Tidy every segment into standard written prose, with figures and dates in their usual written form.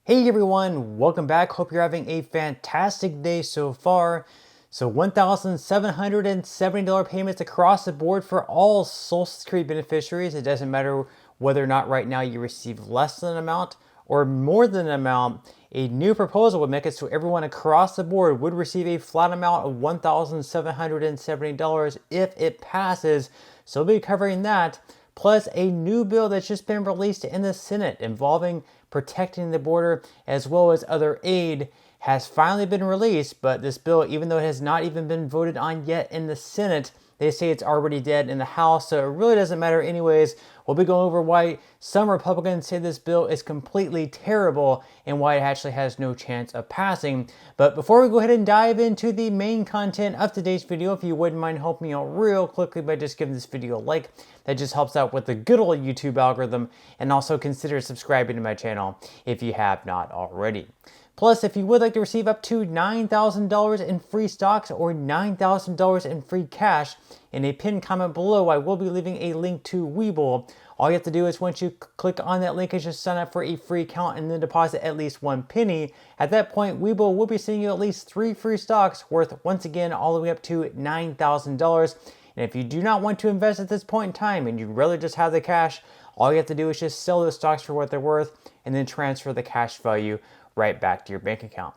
Hey everyone, welcome back. Hope you're having a fantastic day so far. So $1,770 payments across the board for all Social Security beneficiaries. It doesn't matter whether or not right now you receive less than an amount or more than an amount. A new proposal would make it so everyone across the board would receive a flat amount of $1,770 if it passes. So we'll be covering that, plus a new bill that's just been released in the Senate involving protecting the border as well as other aid has finally been released. But this bill, even though it has not even been voted on yet in the Senate, they say it's already dead in the House, so it really doesn't matter anyways. We'll be going over why some Republicans say this bill is completely terrible and why it actually has no chance of passing. But before we go ahead and dive into the main content of today's video, if you wouldn't mind helping me out real quickly by just giving this video a like, that just helps out with the good old YouTube algorithm, and also consider subscribing to my channel if you have not already. Plus, if you would like to receive up to $9,000 in free stocks or $9,000 in free cash, in a pinned comment below, I will be leaving a link to Webull. All you have to do is once you click on that link is just sign up for a free account and then deposit at least 1 penny. At that point, Webull will be sending you at least 3 free stocks worth, once again, all the way up to $9,000. And if you do not want to invest at this point in time and you'd rather just have the cash, all you have to do is just sell those stocks for what they're worth and then transfer the cash value right back to your bank account.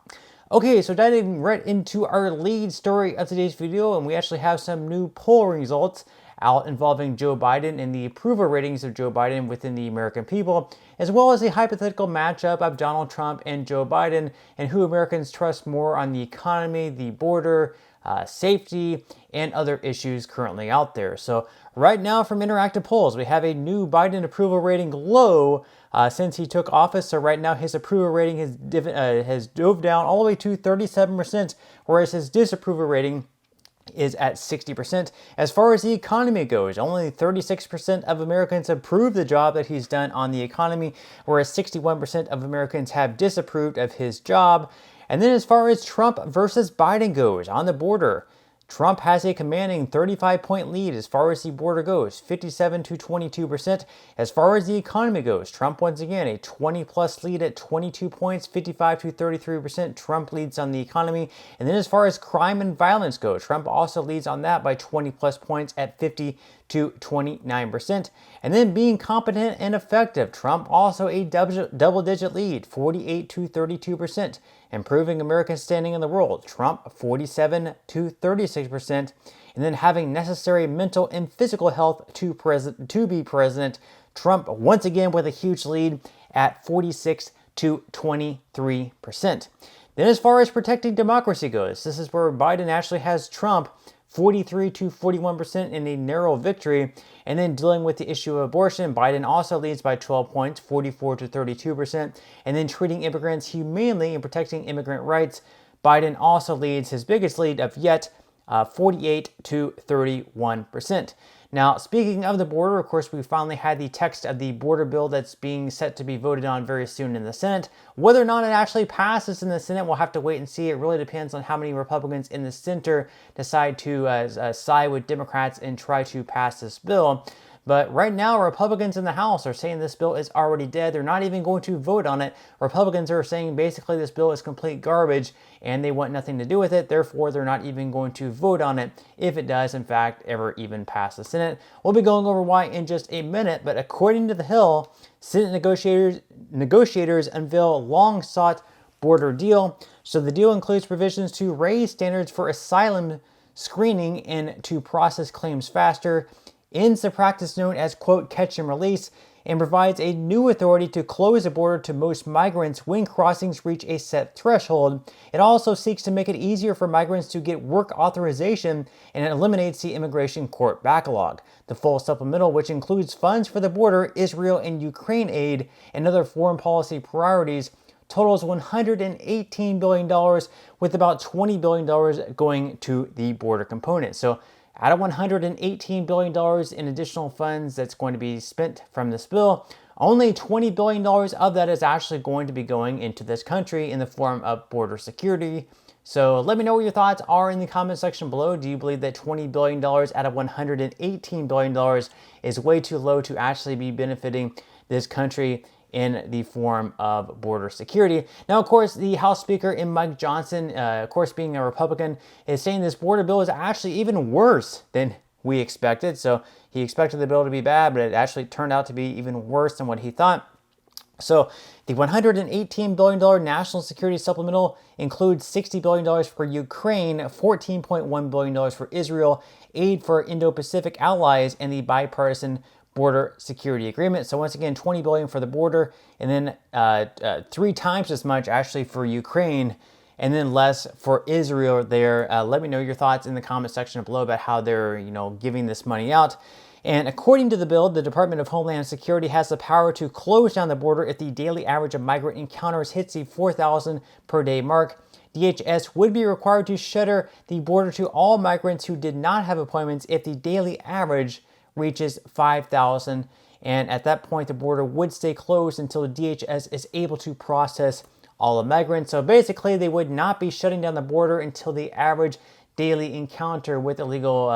Okay, so diving right into our lead story of today's video, and we actually have some new poll results out involving Joe Biden and the approval ratings of Joe Biden within the American people, as well as a hypothetical matchup of Donald Trump and Joe Biden and who Americans trust more on the economy, the border, safety, and other issues currently out there. So right now from Interactive Polls, we have a new Biden approval rating low since he took office. So right now his approval rating has dove down all the way to 37%, whereas his disapproval rating is at 60%. As far as the economy goes, only 36% of Americans approve the job that he's done on the economy, whereas 61% of Americans have disapproved of his job. And then as far as Trump versus Biden goes on the border, Trump has a commanding 35-point lead as far as the border goes, 57 to 22%. As far as the economy goes, Trump once again a 20-plus lead at 22 points, 55 to 33%. Trump leads on the economy. And then as far as crime and violence go, Trump also leads on that by 20-plus points at 50 to 29%. And then being competent and effective, Trump also a double-digit lead, 48 to 32%. Improving American standing in the world, Trump 47 to 36%. And then having necessary mental and physical health to be president, Trump once again with a huge lead at 46 to 23%. Then as far as protecting democracy goes, this is where Biden actually has Trump 43 to 41% in a narrow victory. And then dealing with the issue of abortion, Biden also leads by 12 points, 44 to 32%. And then treating immigrants humanely and protecting immigrant rights, Biden also leads his biggest lead of yet, 48 to 31%. Now, speaking of the border, of course, we finally had the text of the border bill that's being set to be voted on very soon in the Senate. Whether or not it actually passes in the Senate, we'll have to wait and see. It really depends on how many Republicans in the center decide to side with Democrats and try to pass this bill. But right now, Republicans in the House are saying this bill is already dead. They're not even going to vote on it. Republicans are saying basically this bill is complete garbage and they want nothing to do with it. Therefore, they're not even going to vote on it if it does, in fact, ever even pass the Senate. We'll be going over why in just a minute. But according to The Hill, Senate negotiators unveil long-sought border deal. So the deal includes provisions to raise standards for asylum screening and to process claims faster, ends the practice known as, quote, catch and release, and provides a new authority to close the border to most migrants when crossings reach a set threshold. It also seeks to make it easier for migrants to get work authorization, and it eliminates the immigration court backlog. The full supplemental, which includes funds for the border, Israel and Ukraine aid, and other foreign policy priorities, totals $118 billion, with about $20 billion going to the border component. So out of $118 billion in additional funds that's going to be spent from this bill, only $20 billion of that is actually going to be going into this country in the form of border security. So let me know what your thoughts are in the comment section below. Do you believe that $20 billion out of $118 billion is way too low to actually be benefiting this country in the form of border security. Now, of course, the House Speaker, Mike Johnson, of course, being a Republican, is saying this border bill is actually even worse than we expected. So he expected the bill to be bad, but it actually turned out to be even worse than what he thought. So the $118 billion national security supplemental includes $60 billion for Ukraine, $14.1 billion for Israel, aid for Indo-Pacific allies, and the bipartisan border security agreement. So once again, $20 billion for the border, and then 3 times as much actually for Ukraine, and then less for Israel there. Let me know your thoughts in the comment section below about how they're, giving this money out. And according to the bill, the Department of Homeland Security has the power to close down the border if the daily average of migrant encounters hits the 4,000 per day mark. DHS would be required to shutter the border to all migrants who did not have appointments if the daily average reaches 5,000. And at that point, the border would stay closed until DHS is able to process all the migrants. So basically, they would not be shutting down the border until the average daily encounter with illegal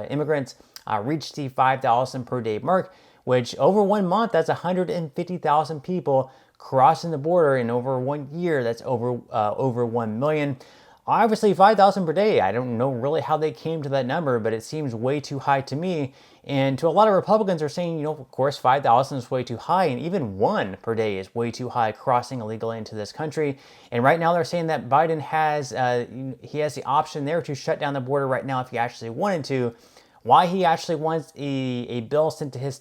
immigrants reached the 5,000 per day mark, which over 1 month, that's 150,000 people crossing the border. In over 1 year, that's over 1 million. Obviously, 5,000 per day, I don't know really how they came to that number, but it seems way too high to me. And to a lot of Republicans are saying, of course, 5,000 is way too high, and even 1 per day is way too high crossing illegally into this country. And right now they're saying that Biden has the option there to shut down the border right now if he actually wanted to. Why he actually wants a bill sent to his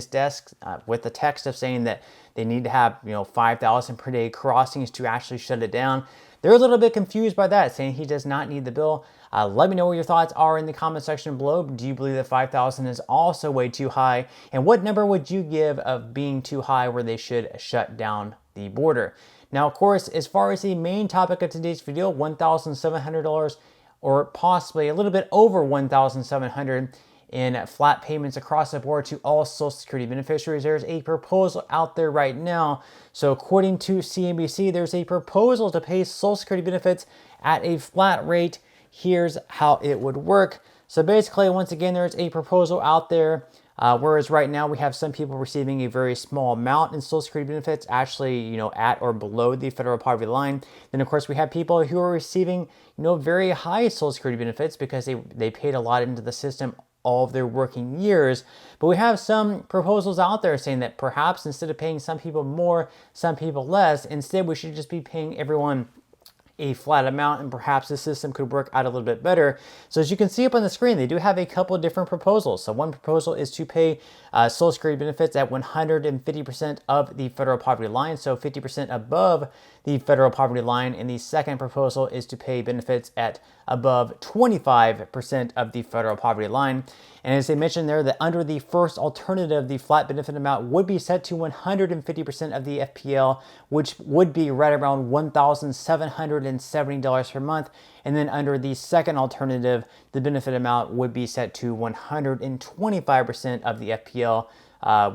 desk with the text of saying that they need to have 5,000 per day crossings to actually shut it down. They're a little bit confused by that, saying he does not need the bill. Let me know what your thoughts are in the comment section below. Do you believe that 5,000 is also way too high? And what number would you give of being too high where they should shut down the border? Now, of course, as far as the main topic of today's video, $1,700 or possibly a little bit over $1,700 in flat payments across the board to all Social Security beneficiaries. There's a proposal out there right now. So according to CNBC, there's a proposal to pay Social Security benefits at a flat rate. Here's how it would work. So basically, once again, there's a proposal out there. Whereas right now we have some people receiving a very small amount in Social Security benefits, actually, at or below the federal poverty line. Then, of course, we have people who are receiving, very high Social Security benefits because they paid a lot into the system all of their working years. But we have some proposals out there saying that perhaps instead of paying some people more, some people less, instead we should just be paying everyone a flat amount, and perhaps the system could work out a little bit better. So as you can see up on the screen, they do have a couple of different proposals. So one proposal is to pay Social Security benefits at 150% of the federal poverty line, so 50% above the federal poverty line. And the second proposal is to pay benefits at above 25% of the federal poverty line. And as they mentioned there, that under the first alternative, the flat benefit amount would be set to 150% of the FPL, which would be right around $1,770 per month. And then under the second alternative, the benefit amount would be set to 125% of the FPL,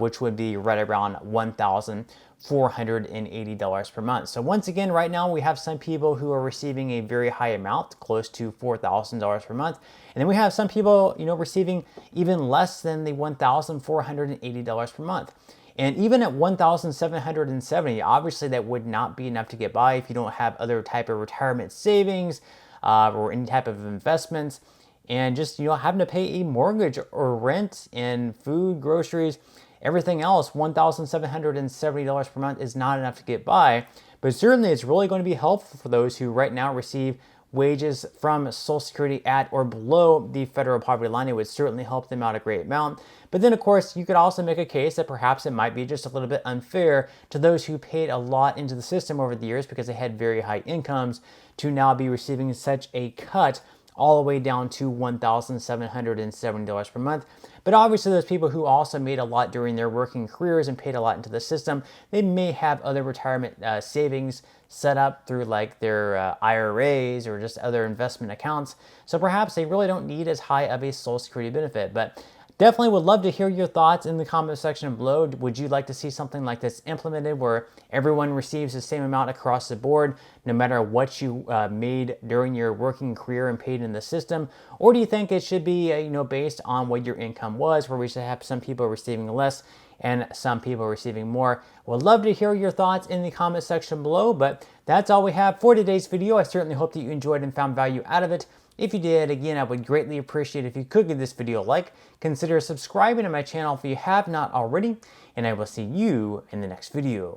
which would be right around $1,480 per month. So once again, right now we have some people who are receiving a very high amount, close to $4,000 per month. And then we have some people, receiving even less than the $1,480 per month. And even at $1,770, obviously that would not be enough to get by if you don't have other type of retirement savings or any type of investments. And just, having to pay a mortgage or rent and food, groceries, everything else, $1,770 per month is not enough to get by. But certainly it's really going to be helpful for those who right now receive wages from Social Security at or below the federal poverty line. It would certainly help them out a great amount. But then, of course, you could also make a case that perhaps it might be just a little bit unfair to those who paid a lot into the system over the years because they had very high incomes to now be receiving such a cut all the way down to $1,770 per month. But obviously those people who also made a lot during their working careers and paid a lot into the system, they may have other retirement savings set up through like their IRAs or just other investment accounts. So perhaps they really don't need as high of a Social Security benefit. But definitely would love to hear your thoughts in the comment section below. Would you like to see something like this implemented where everyone receives the same amount across the board, no matter what you made during your working career and paid in the system? Or do you think it should be based on what your income was, where we should have some people receiving less and some people receiving more. Would love to hear your thoughts in the comment section below, but that's all we have for today's video. I certainly hope that you enjoyed and found value out of it. If you did, again, I would greatly appreciate if you could give this video a like. Consider subscribing to my channel if you have not already, and I will see you in the next video.